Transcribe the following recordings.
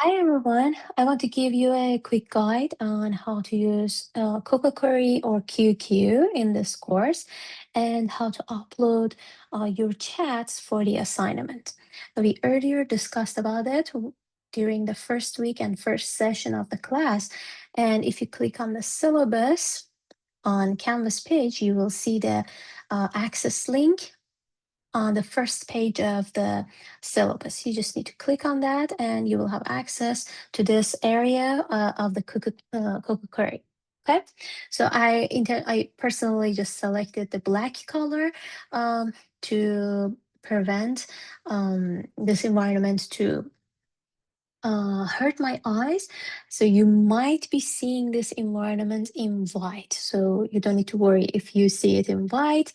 Hi everyone, I want to give you a quick guide on how to use Quokka Query or QQ in this course and how to upload your chats for the assignment. We earlier discussed about it during the first week and first session of the class. And if you click on the syllabus on Canvas page, you will see the access link on the first page of the syllabus. You just need to click on that and you will have access to this area of the Quokka Query. Okay, so I personally just selected the black color to prevent this environment to hurt my eyes. So you might be seeing this environment in white. So you don't need to worry if you see it in white.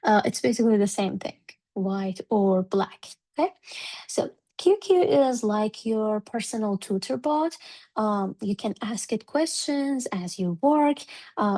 It's basically the same thing, white or black. Okay. So QQ is like your personal tutor bot. You can ask it questions as you work.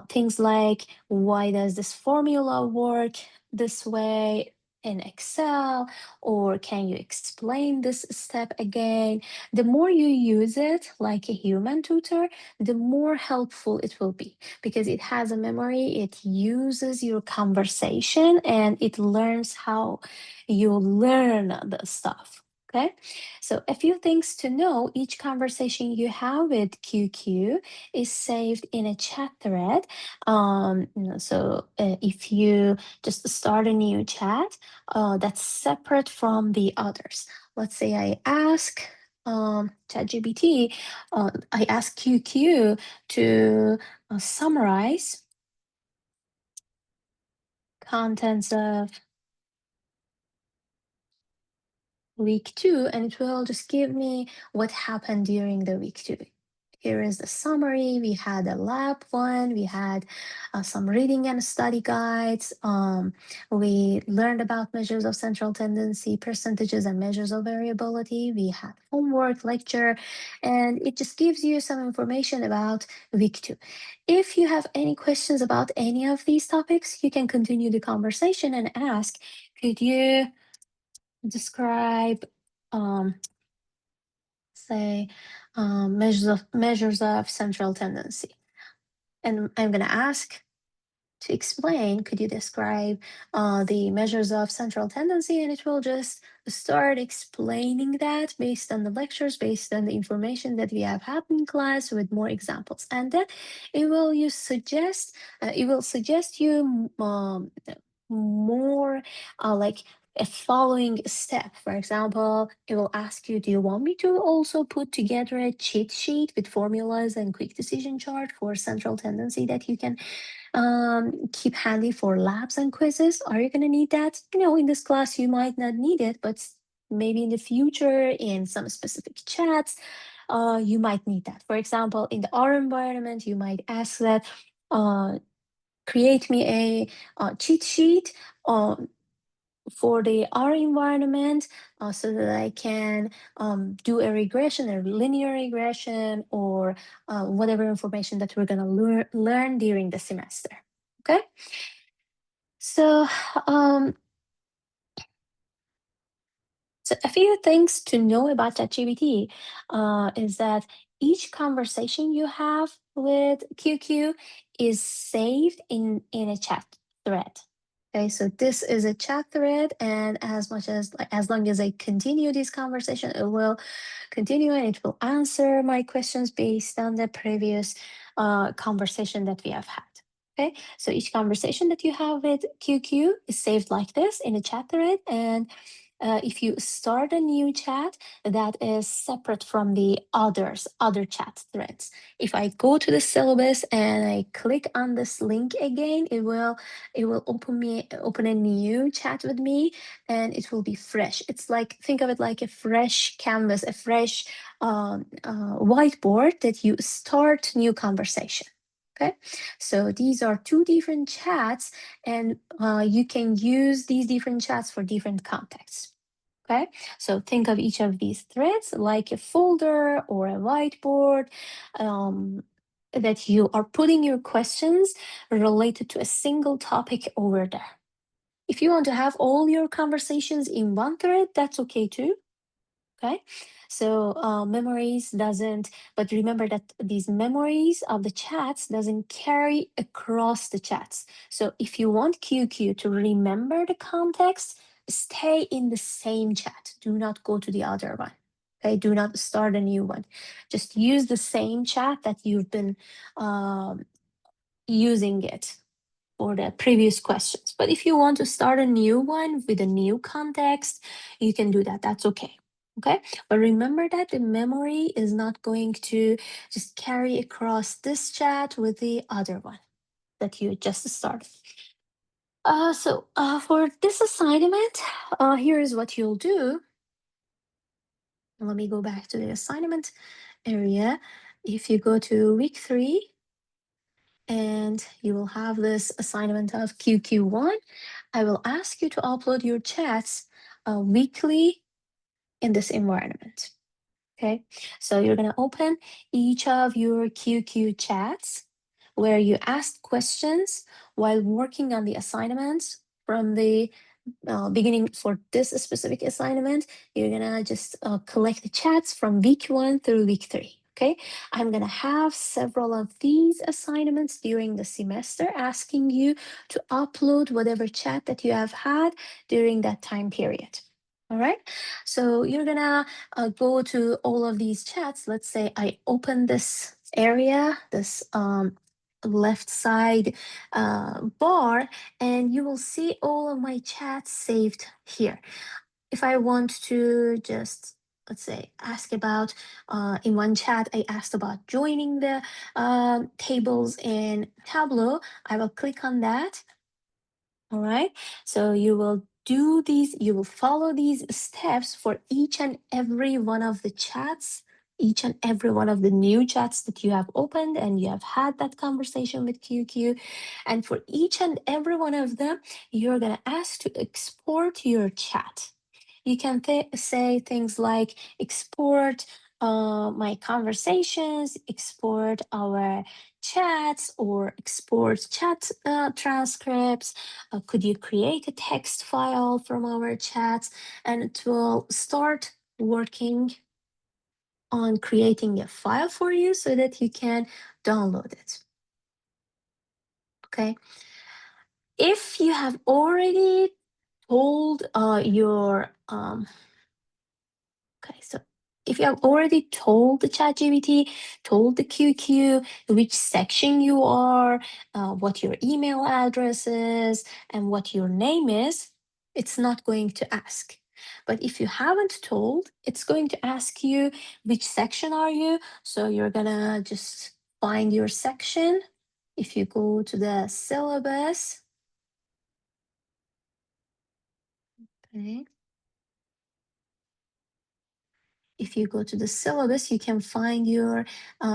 Things like, why does this formula work this way in Excel? Or can you explain this step again? The more you use it like a human tutor, the more helpful it will be because it has a memory, it uses your conversation, and it learns how you learn the stuff. Okay, so a few things to know. Each conversation you have with QQ is saved in a chat thread. If you just start a new chat, that's separate from the others. Let's say I ask ChatGPT, I ask QQ to summarize contents of week 2, and it will just give me what happened during the week 2. Here is the summary. We had a lab 1, we had some reading and study guides. We learned about measures of central tendency, percentages, and measures of variability. We had homework, lecture, and it just gives you some information about week 2. If you have any questions about any of these topics, you can continue the conversation and ask, could you describe say measures of central tendency, and I'm going to ask to explain, could you describe the measures of central tendency, and it will just start explaining that based on the lectures, based on the information that we have had in class with more examples, and then it will suggest you more like a following step. For example, it will ask you, do you want me to also put together a cheat sheet with formulas and quick decision chart for central tendency that you can keep handy for labs and quizzes? Are you going to need that? In this class, you might not need it, but maybe in the future, in some specific chats, you might need that. For example, in the R environment, you might ask that, create me a cheat sheet for the R environment so that I can do a regression, a linear regression, or whatever information that we're going to learn during the semester. Okay, so a few things to know about ChatGPT is that each conversation you have with QQ is saved in a chat thread. Okay, so this is a chat thread, and as long as I continue this conversation, it will continue and it will answer my questions based on the previous conversation that we have had. Okay, so each conversation that you have with QQ is saved like this in a chat thread, and if you start a new chat, that is separate from the other chat threads. If I go to the syllabus and I click on this link again, it will open a new chat with me, and it will be fresh. It's like, think of it like a fresh canvas, a fresh whiteboard that you start new conversation. Okay, so these are 2 different chats, and you can use these different chats for different contexts. Okay, so think of each of these threads like a folder or a whiteboard that you are putting your questions related to a single topic over there. If you want to have all your conversations in one thread, that's okay too. Okay, so memories doesn't, but remember that these memories of the chats doesn't carry across the chats. So if you want QQ to remember the context, stay in the same chat. Do not go to the other one. Okay, do not start a new one. Just use the same chat that you've been using it for the previous questions. But if you want to start a new one with a new context, you can do that. That's okay. Okay. But remember that the memory is not going to just carry across this chat with the other one that you just started. For this assignment, here is what you'll do. Let me go back to the assignment area. If you go to week 3, and you will have this assignment of QQ1. I will ask you to upload your chats weekly in this environment. Okay, so you're going to open each of your QQ chats where you asked questions while working on the assignments from the beginning. For this specific assignment, you're gonna just collect the chats from week 1 through week 3. Okay, I'm gonna have several of these assignments during the semester asking you to upload whatever chat that you have had during that time period. All right, so you're gonna go to all of these chats. Let's say I open this area, this left side bar, and you will see all of my chats saved here. If I want to just, let's say, ask about, in one chat, I asked about joining the tables in Tableau, I will click on that. All right, so you will do these, you will follow these steps for each and every one of the chats, each and every one of the new chats that you have opened and you have had that conversation with QQ. And for each and every one of them, you're going to ask to export your chat. You can say things like export my conversations, export our chats, or export chat transcripts. Could you create a text file from our chats? And it will start working on creating a file for you so that you can download it. Okay. If you have already told your okay, so if you have already told the ChatGPT, told the QQ which section you are, what your email address is, and what your name is, it's not going to ask. But if you haven't told, it's going to ask you which section are you. So you're gonna just find your section. If you go to the syllabus, okay. If you go to the syllabus, you can find your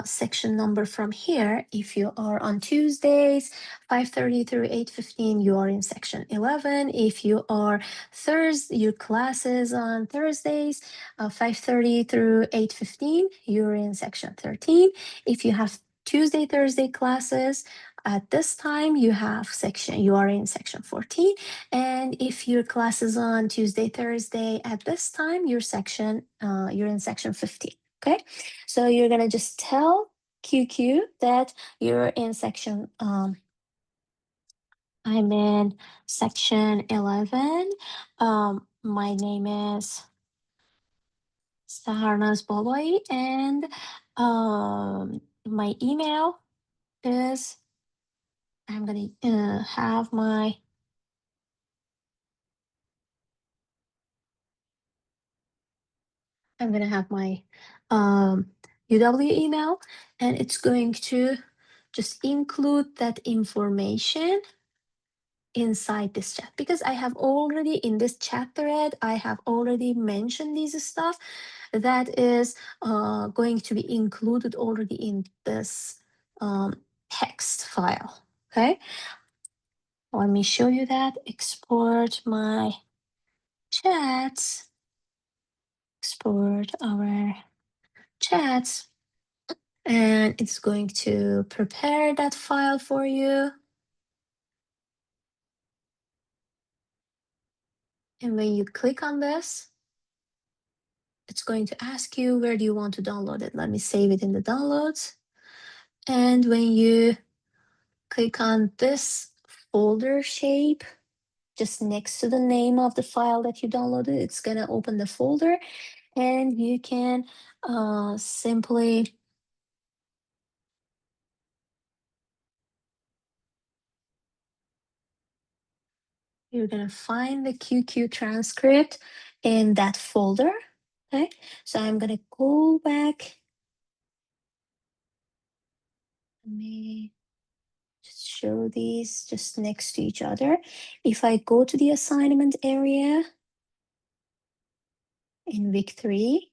section number from here. If you are on Tuesdays, 5:30 through 8:15, you are in section 11. If you are Thursday, your classes on Thursdays, 5:30 through 8:15, you're in section 13. If you have Tuesday, Thursday classes, at this time you are in section 14. And if your class is on Tuesday, Thursday at this time, you're in section 15. Okay, so you're gonna just tell QQ that you're in section. I'm in section 11. My name is Saharnaz Babaei, and my email is. I'm gonna have my I'm gonna have my UW email, and it's going to just include that information inside this chat, because I have already, in this chat thread, I have already mentioned these stuff that is going to be included already in this text file. Okay, let me show you that. Export my chats, export our chats, and it's going to prepare that file for you. And when you click on this, it's going to ask you where do you want to download it. Let me save it in the downloads. And when you click on this folder shape, just next to the name of the file that you downloaded, it's gonna open the folder, and you can simply you're gonna find the QQ transcript in that folder. Okay, so I'm gonna go back. Let me just show these just next to each other. If I go to the assignment area in week 3,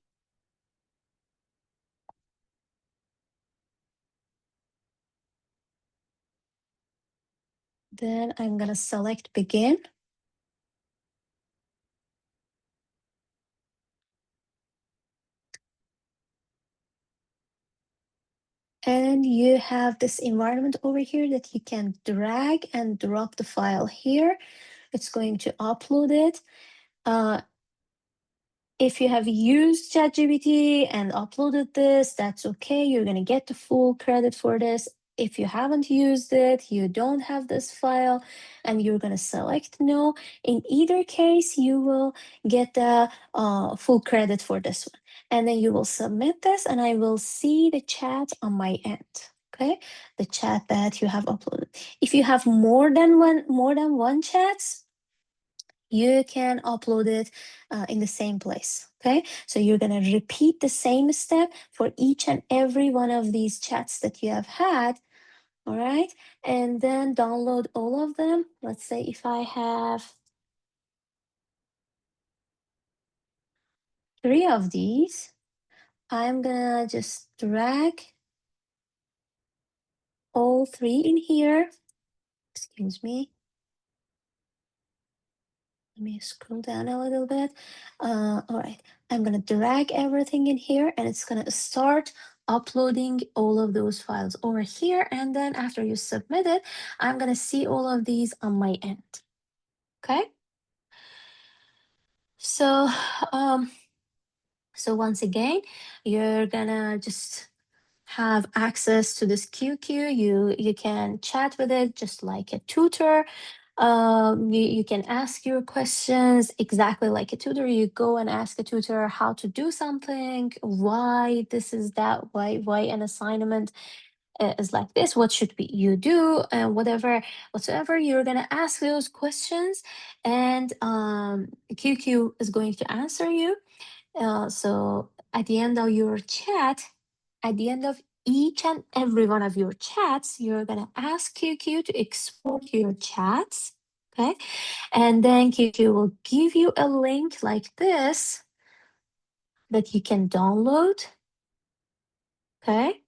then I'm gonna select begin. And you have this environment over here that you can drag and drop the file here. It's going to upload it. If you have used ChatGPT and uploaded this, that's okay. You're going to get the full credit for this. If you haven't used it, you don't have this file, and you're going to select no. In either case, you will get the full credit for this one. And then you will submit this, and I will see the chat on my end. Okay, the chat that you have uploaded. If you have more than one chats, you can upload it in the same place. Okay, so you're going to repeat the same step for each and every one of these chats that you have had. All right, and then download all of them. Let's say if I have 3 of these, I'm gonna just drag all 3 in here. Excuse me. Let me scroll down a little bit. All right, I'm gonna drag everything in here, and it's gonna start uploading all of those files over here. And then after you submit it, I'm gonna see all of these on my end. Okay. So, so once again, you're gonna just have access to this QQ. You can chat with it just like a tutor. You can ask your questions exactly like a tutor. You go and ask a tutor how to do something, why this is that, why an assignment is like this, what should you do, and whatsoever you're gonna ask those questions, and QQ is going to answer you. So at the end of your chat, at the end of each and every one of your chats, you're going to ask QQ to export your chats. Okay. And then QQ will give you a link like this that you can download. Okay.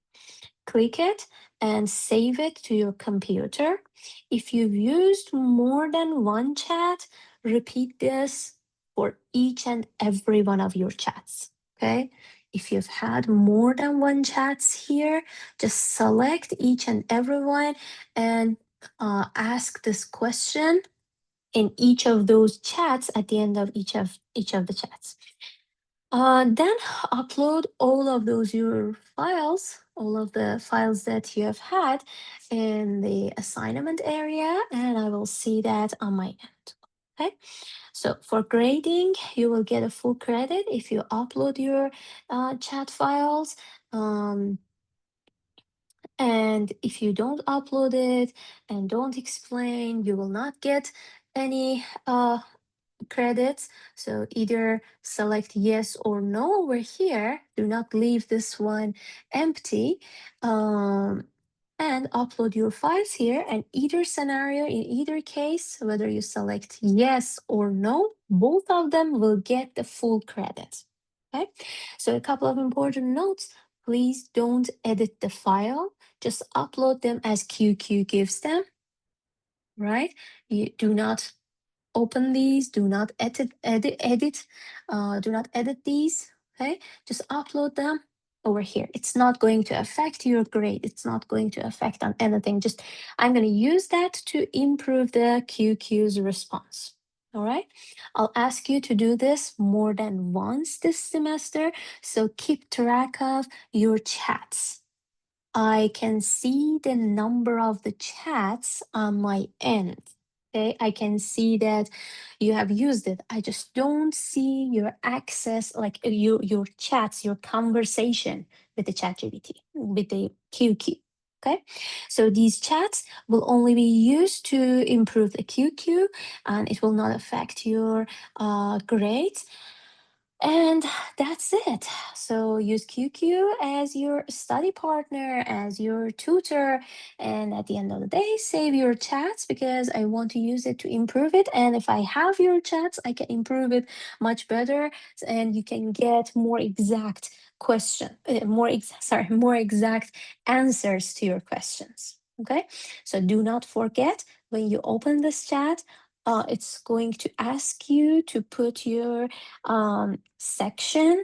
Click it and save it to your computer. If you've used more than one chat, repeat this for each and every one of your chats. Okay. If you've had more than one chats here, just select each and every one and ask this question in each of those chats at the end of each of the chats. Then upload all of those your files, all of the files that you have had in the assignment area, and I will see that on my end. Okay, so for grading, you will get a full credit if you upload your chat files. And if you don't upload it and don't explain, you will not get any credits. So either select yes or no over here. Do not leave this one empty. And upload your files here. And either scenario, in either case, whether you select yes or no, both of them will get the full credit. Okay, so a couple of important notes. Please don't edit the file. Just upload them as QQ gives them, right? You do not open these, do not do not edit these. Okay, just upload them over here. It's not going to affect your grade. It's not going to affect on anything. Just I'm going to use that to improve the QQ's response. All right. I'll ask you to do this more than once this semester. So keep track of your chats. I can see the number of the chats on my end. Okay, I can see that you have used it. I just don't see your access, like your chats, your conversation with the ChatGPT, with the QQ. Okay, so these chats will only be used to improve the QQ, and it will not affect your grades. And that's it. So use QQ as your study partner, as your tutor. And at the end of the day, save your chats because I want to use it to improve it. And if I have your chats, I can improve it much better. And you can get more exact more exact answers to your questions. Okay. So do not forget when you open this chat, it's going to ask you to put your section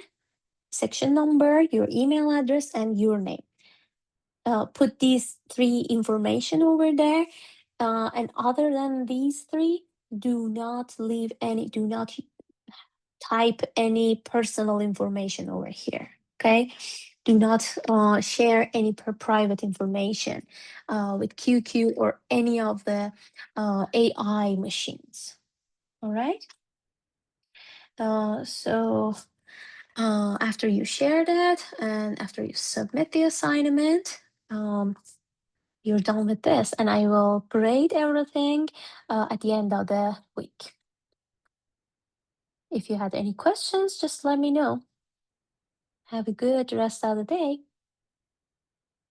number, your email address, and your name. Put these three information over there, and other than these three, do not type any personal information over here. Okay, do not share any private information with QQ or any of the AI machines. All right. So after you share that and after you submit the assignment, you're done with this, and I will grade everything at the end of the week. If you had any questions, just let me know. Have a good rest of the day.